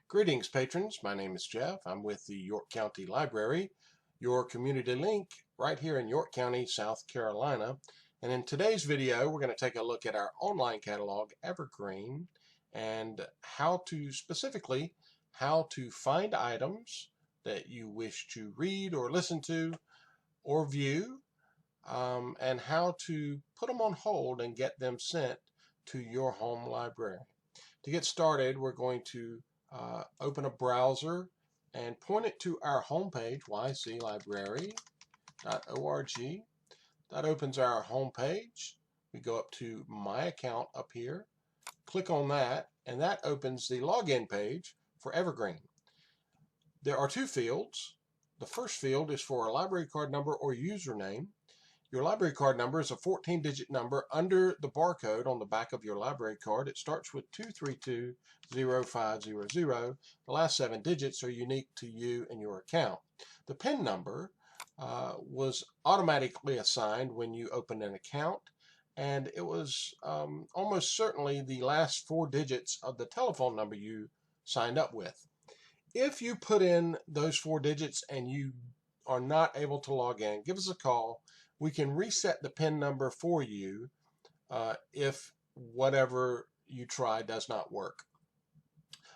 Greetings, patrons. My name is Jeff. I'm with the York County Library, your community link right here in York County, South Carolina. And in today's video, we're going to take a look at our online catalog, Evergreen, and specifically, how to find items that you wish to read or listen to or view, and how to put them on hold and get them sent to your home library. To get started, we're going to open a browser and point it to our homepage, YCLibrary.org. That opens our homepage. We go up to My Account up here, click on that, and that opens the login page for Evergreen. There are two fields. The first field is for a library card number or username. Your library card number is a 14-digit number under the barcode on the back of your library card. It starts with 2320500. The last 7 digits are unique to you and your account. The PIN number was automatically assigned when you opened an account, and it was almost certainly the last 4 digits of the telephone number you signed up with. If you put in those 4 digits and you are not able to log in, give us a call. We can reset the PIN number for you if whatever you try does not work.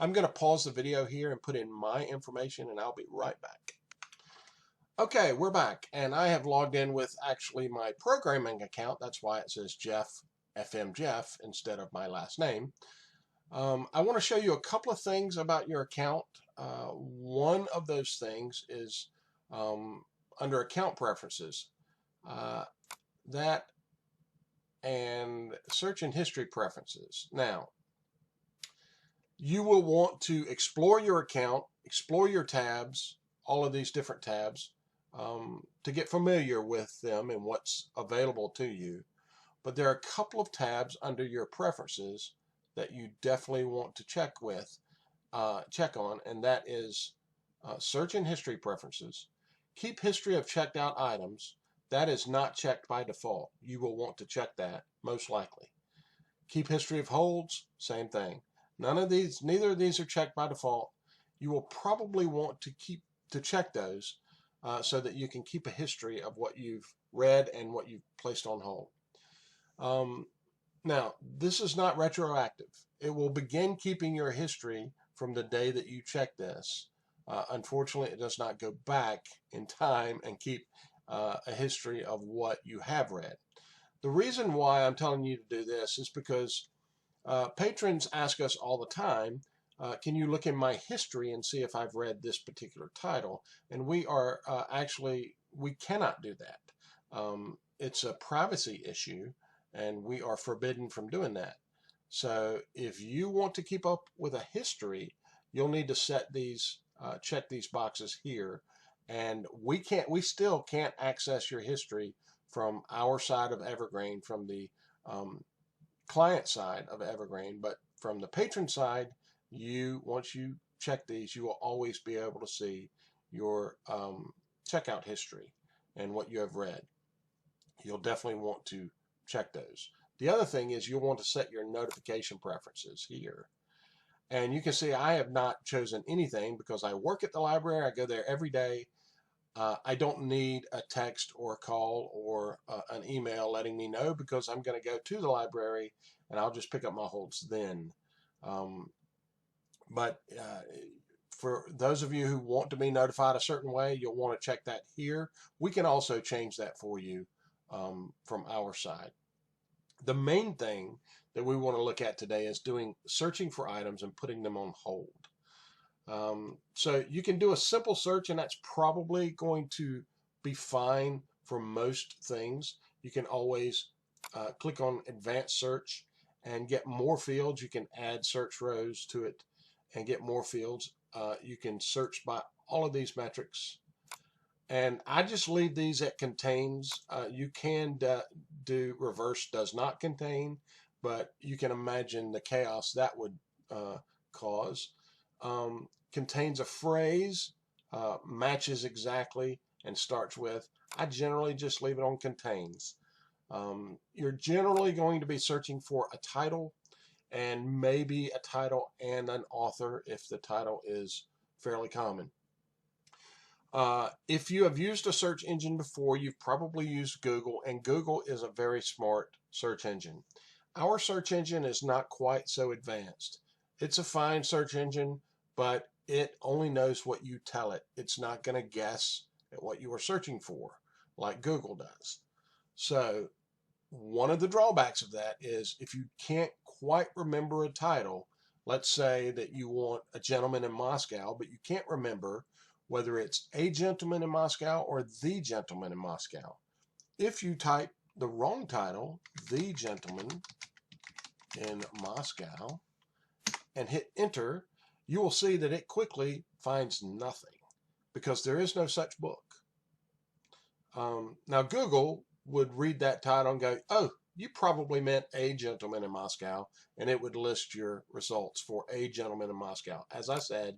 I'm going to pause the video here and put in my information, and I'll be right back. Okay, we're back, and I have logged in with actually my programming account. That's why it says Jeff, FM Jeff, instead of my last name. I want to show you a couple of things about your account. One of those things is under account preferences. That and search and history preferences. Now, you will want to explore your account, explore your tabs, all of these different tabs, to get familiar with them and what's available to you. But there are a couple of tabs under your preferences that you definitely want to check on, and that is search and history preferences. Keep history of checked out items. That is not checked by default. You will want to check that, most likely. Keep history of holds, same thing. Neither of these are checked by default. You will probably want to check those so that you can keep a history of what you've read and what you've placed on hold. Now, this is not retroactive. It will begin keeping your history from the day that you check this. Unfortunately, it does not go back in time and keep a history of what you have read. The reason why I'm telling you to do this is because patrons ask us all the time, can you look in my history and see if I've read this particular title? And we are we cannot do that. It's a privacy issue, and we are forbidden from doing that. So if you want to keep up with a history, you'll need to set these, check these boxes here. And we still can't access your history from our side of Evergreen, from the client side of Evergreen, but from the patron side, once you check these, you will always be able to see your checkout history and what you have read. You'll definitely want to check those. The other thing is you'll want to set your notification preferences here. And you can see I have not chosen anything because I work at the library. I go there every day. I don't need a text or a call or an email letting me know because I'm going to go to the library and I'll just pick up my holds then. But for those of you who want to be notified a certain way, you'll want to check that here. We can also change that for you from our side. The main thing that we want to look at today is searching for items and putting them on hold. So you can do a simple search, and that's probably going to be fine for most things. You can always click on advanced search and get more fields. You can add search rows to it and get more fields. You can search by all of these metrics, and I just leave these at contains. You can do reverse does not contain, but you can imagine the chaos that would cause. Contains a phrase, matches exactly, and starts with. I generally just leave it on contains. You're generally going to be searching for a title, and maybe a title and an author if the title is fairly common. If you have used a search engine before, you've probably used Google, and Google is a very smart search engine. Our search engine is not quite so advanced. It's a fine search engine, but it only knows what you tell it. It's not going to guess at what you are searching for like Google does. So one of the drawbacks of that is if you can't quite remember a title, let's say that you want A Gentleman in Moscow, but you can't remember whether it's A Gentleman in Moscow or The Gentleman in Moscow. If you type the wrong title, The Gentleman in Moscow, and hit enter, you will see that it quickly finds nothing because there is no such book. Now Google would read that title and go, oh, you probably meant A Gentleman in Moscow, and it would list your results for A Gentleman in Moscow. As I said,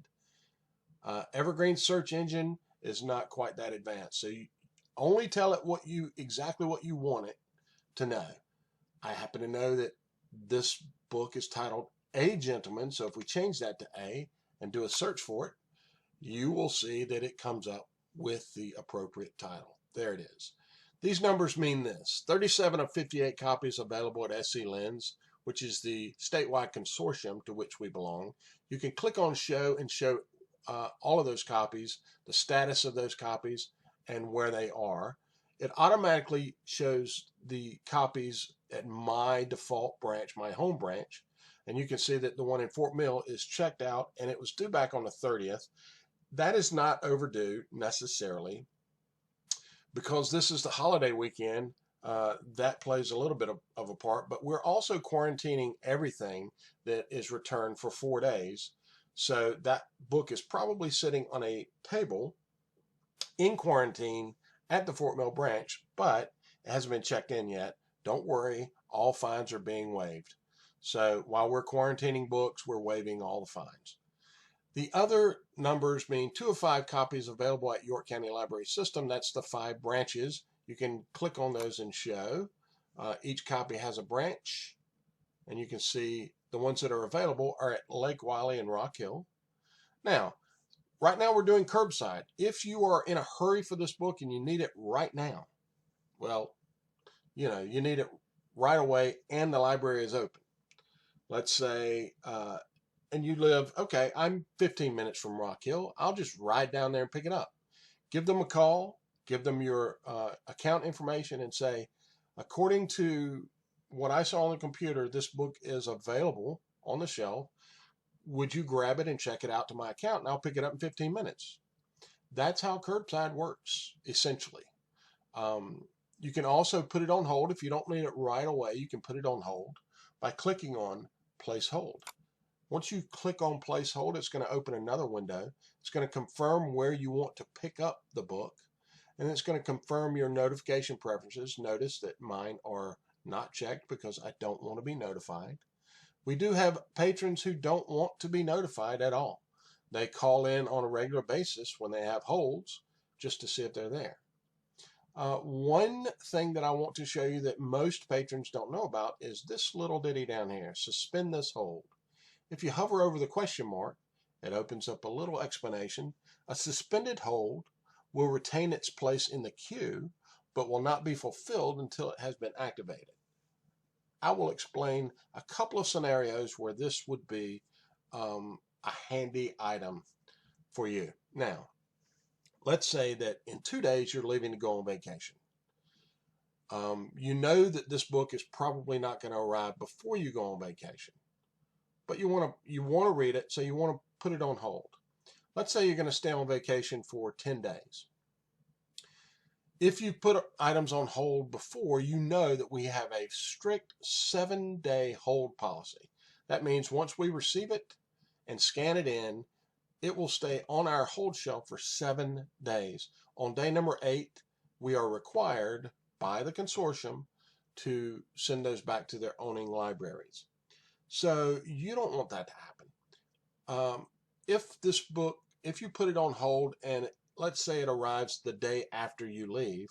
Evergreen search engine is not quite that advanced, so you only tell it exactly what you want it to know. I happen to know that this book is titled A Gentleman, so if we change that to A and do a search for it, you will see that it comes up with the appropriate title. There it is. These numbers mean this: 37 of 58 copies available at SC Lens, which is the statewide consortium to which we belong. You can click on show and show all of those copies, the status of those copies, and where they are. It automatically shows the copies at my default branch, my home branch, and you can see that the one in Fort Mill is checked out and it was due back on the 30th. That is not overdue necessarily because this is the holiday weekend. That plays a little bit of a part, but we're also quarantining everything that is returned for 4 days. So that book is probably sitting on a table in quarantine at the Fort Mill branch, but it hasn't been checked in yet. Don't worry, all fines are being waived. So while we're quarantining books, we're waiving all the fines. The other numbers mean 2 of 5 copies available at York County Library System. That's the 5 branches. You can click on those and show. Each copy has a branch, and you can see the ones that are available are at Lake Wiley and Rock Hill. Now, right now we're doing curbside. If you are in a hurry for this book and you need it right now, well, you need it right away and the library is open. Let's say, and you live, okay, I'm 15 minutes from Rock Hill. I'll just ride down there and pick it up. Give them a call, give them your account information and say, according to what I saw on the computer, this book is available on the shelf. Would you grab it and check it out to my account, and I'll pick it up in 15 minutes. That's how curbside works, essentially. You can also put it on hold. If you don't need it right away, you can put it on hold by clicking on Place Hold. Once you click on Place Hold, it's going to open another window. It's going to confirm where you want to pick up the book, and it's going to confirm your notification preferences. Notice that mine are not checked because I don't want to be notified. We do have patrons who don't want to be notified at all. They call in on a regular basis when they have holds just to see if they're there. One thing that I want to show you that most patrons don't know about is this little ditty down here, suspend this hold. If you hover over the question mark, it opens up a little explanation. A suspended hold will retain its place in the queue, but will not be fulfilled until it has been activated. I will explain a couple of scenarios where this would be a handy item for you. Now, let's say that in 2 days you're leaving to go on vacation. You know that this book is probably not going to arrive before you go on vacation, but you want to read it, so you want to put it on hold. Let's say you're going to stay on vacation for 10 days. If you put items on hold before, you know that we have a strict 7-day hold policy. That means once we receive it and scan it in, it will stay on our hold shelf for 7 days. On day number 8, we are required by the consortium to send those back to their owning libraries. So you don't want that to happen. If you put it on hold and let's say it arrives the day after you leave,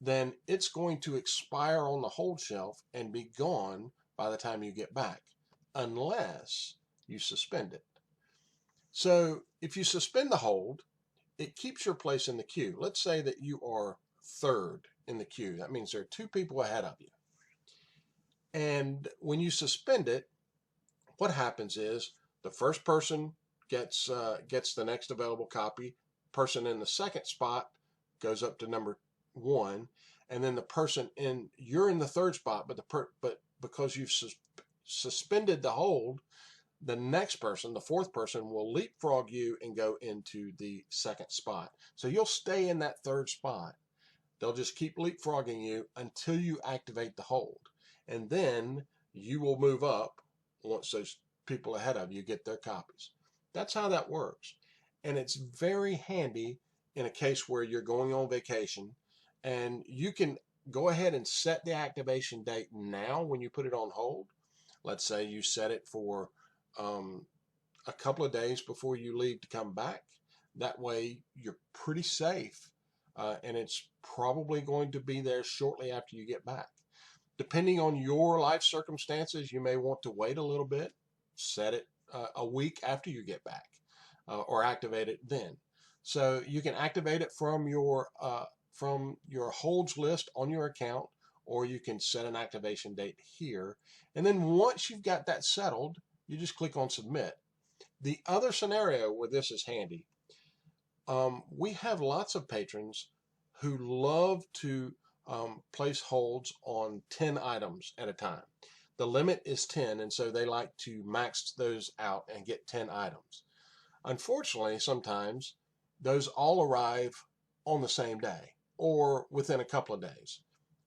then it's going to expire on the hold shelf and be gone by the time you get back, unless you suspend it. So if you suspend the hold, it keeps your place in the queue. Let's say that you are third in the queue. That means there are 2 people ahead of you. And when you suspend it, what happens is the first person gets the next available copy. Person in the second spot goes up to number 1, and then the person you're in the third spot, but because you've suspended the hold, the next person, the fourth person, will leapfrog you and go into the second spot. So you'll stay in that third spot. They'll just keep leapfrogging you until you activate the hold. And then you will move up once those people ahead of you get their copies. That's how that works. And it's very handy in a case where you're going on vacation, and you can go ahead and set the activation date now when you put it on hold. Let's say you set it for a couple of days before you leave to come back. That way you're pretty safe, and it's probably going to be there shortly after you get back. Depending on your life circumstances, you may want to wait a little bit, set it a week after you get back, or activate it then. So you can activate it from your holds list on your account, or you can set an activation date here. And then once you've got that settled, you just click on submit. The other scenario where this is handy, we have lots of patrons who love to place holds on 10 items at a time. The limit is 10, and so they like to max those out and get 10 items. Unfortunately, sometimes those all arrive on the same day or within a couple of days,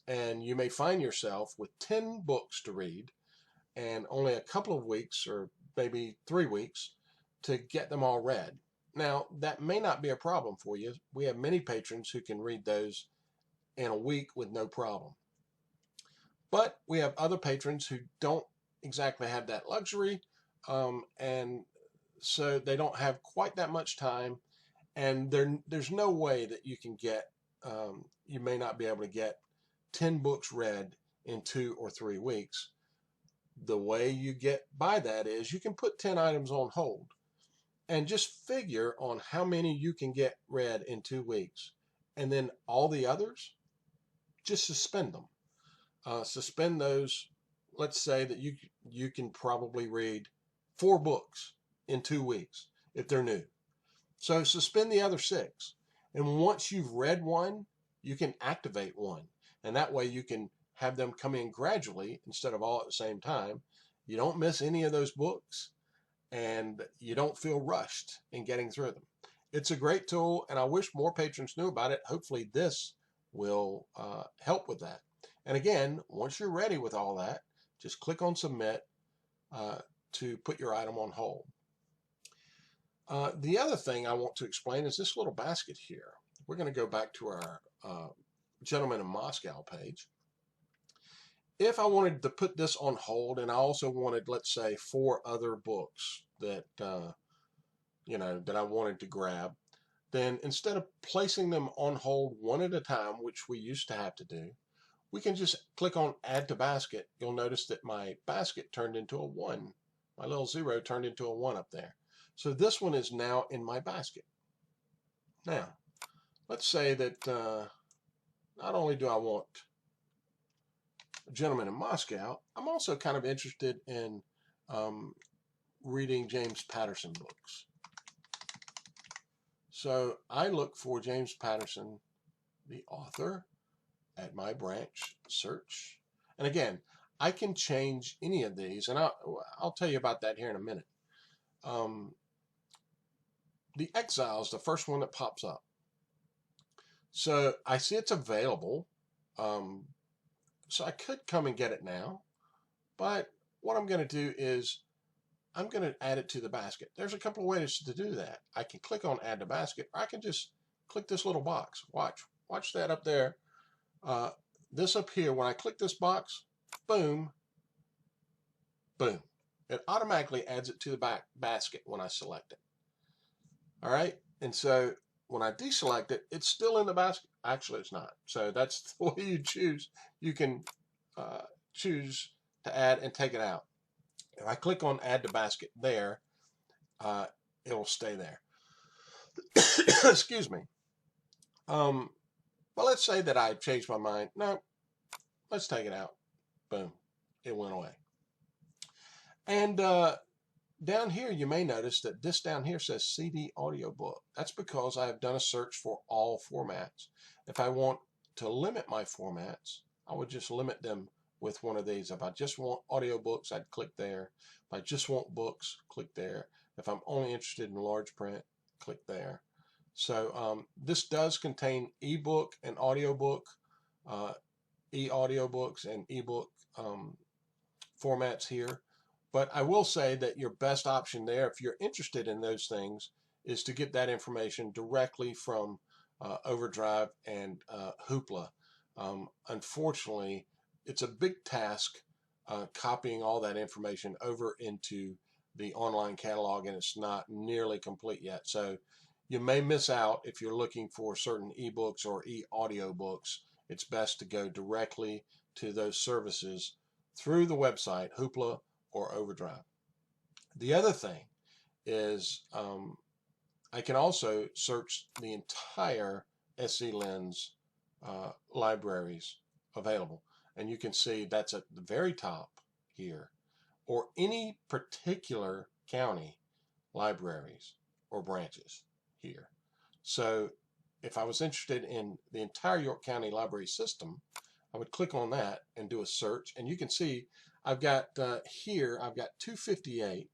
and you may find yourself with 10 books to read and only a couple of weeks or maybe 3 weeks to get them all read. Now, that may not be a problem for you. We have many patrons who can read those in a week with no problem. But we have other patrons who don't exactly have that luxury, and so they don't have quite that much time, and there's no way that you can get, you may not be able to get 10 books read in 2 or 3 weeks. The way you get by that is you can put 10 items on hold and just figure on how many you can get read in 2 weeks. And then all the others, just suspend them. Suspend those. Let's say that you can probably read 4 books in 2 weeks if they're new. So suspend the other 6. And once you've read one, you can activate one. And that way you can have them come in gradually instead of all at the same time. You don't miss any of those books, and you don't feel rushed in getting through them. It's a great tool, and I wish more patrons knew about it. Hopefully this will help with that. And again, once you're ready with all that, just click on submit to put your item on hold. The other thing I want to explain is this little basket here. We're going to go back to our Gentleman in Moscow page. If I wanted to put this on hold, and I also wanted, let's say, 4 other books that that I wanted to grab, then instead of placing them on hold one at a time, which we used to have to do, we can just click on Add to Basket. You'll notice that my basket turned into a 1. My little 0 turned into a 1 up there. So this one is now in my basket. Now, let's say that not only do I want Gentleman in Moscow, I'm also kind of interested in reading James Patterson books. So I look for James Patterson, the author, at my branch search. And again, I can change any of these, and I'll tell you about that here in a minute. The Exile is the first one that pops up. So I see it's available. So I could come and get it now, but what I'm going to do is I'm going to add it to the basket. There's a couple of ways to do that. I can click on Add to Basket, or I can just click this little box. Watch that up there. This up here, when I click this box, boom, boom. It automatically adds it to the basket when I select it. All right, and so when I deselect it, it's still in the basket. Actually, it's not. So that's the way you choose. You can choose to add and take it out. If I click on add to basket there, it'll stay there. Excuse me. Well, let's say that I changed my mind. No, let's take it out. Boom, it went away. And down here, you may notice that this down here says CD audiobook. That's because I have done a search for all formats. If I want to limit my formats, I would just limit them with one of these. If I just want audiobooks, I'd click there. If I just want books, click there. If I'm only interested in large print, click there. So this does contain ebook and audiobook, e-audiobooks and ebook formats here. But I will say that your best option there, if you're interested in those things, is to get that information directly from Overdrive and Hoopla. Unfortunately, it's a big task copying all that information over into the online catalog, and it's not nearly complete yet. So you may miss out if you're looking for certain ebooks or e-audiobooks. It's best to go directly to those services through the website, Hoopla or Overdrive. The other thing is I can also search the entire SC Lens libraries available. And you can see that's at the very top here, or any particular county libraries or branches here. So if I was interested in the entire York County library system, I would click on that and do a search, and you can see I've got here, I've got 258,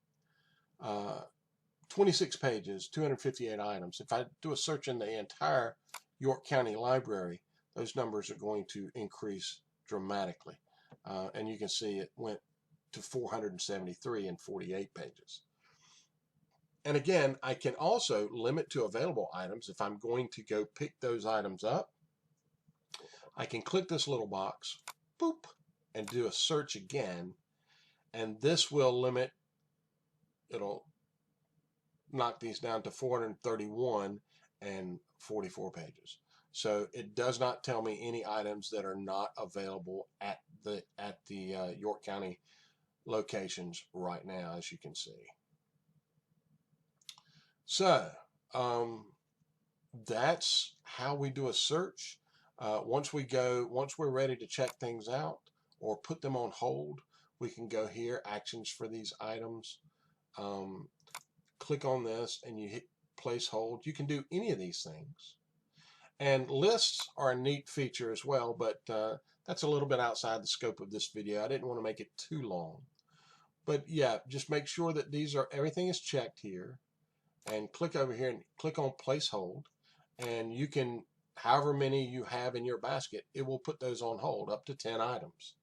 26 pages, 258 items. If I do a search in the entire York County library, those numbers are going to increase dramatically. And you can see it went to 473 and 48 pages. And again, I can also limit to available items. If I'm going to go pick those items up, I can click this little box, boop, and do a search again. And this will limit, it'll knock these down to 431 and 44 pages. So it does not tell me any items that are not available at the York County locations right now, as you can see. So that's how we do a search. Once we're ready to check things out or put them on hold, we can go here, actions for these items. Click on this and you hit place hold. You can do any of these things. And lists are a neat feature as well, but that's a little bit outside the scope of this video. I didn't want to make it too long. But yeah, just make sure that everything is checked here, and click over here and click on place hold, and you can, however many you have in your basket, it will put those on hold, up to 10 items,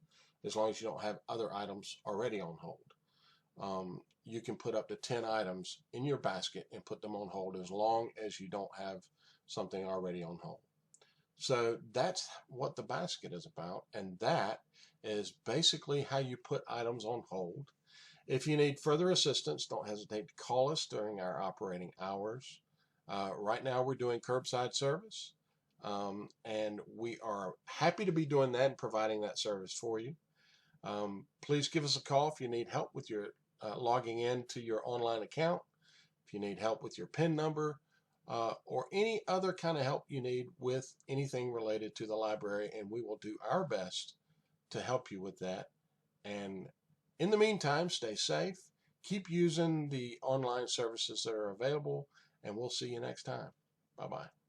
as long as you don't have other items already on hold. You can put up to 10 items in your basket and put them on hold as long as you don't have something already on hold. So that's what the basket is about, and that is basically how you put items on hold. If you need further assistance, don't hesitate to call us during our operating hours. Right now we're doing curbside service, and we are happy to be doing that and providing that service for you. Please give us a call if you need help with your logging in to your online account, if you need help with your PIN number, or any other kind of help you need with anything related to the library, and we will do our best to help you with that. And in the meantime, stay safe, keep using the online services that are available, and we'll see you next time. Bye-bye.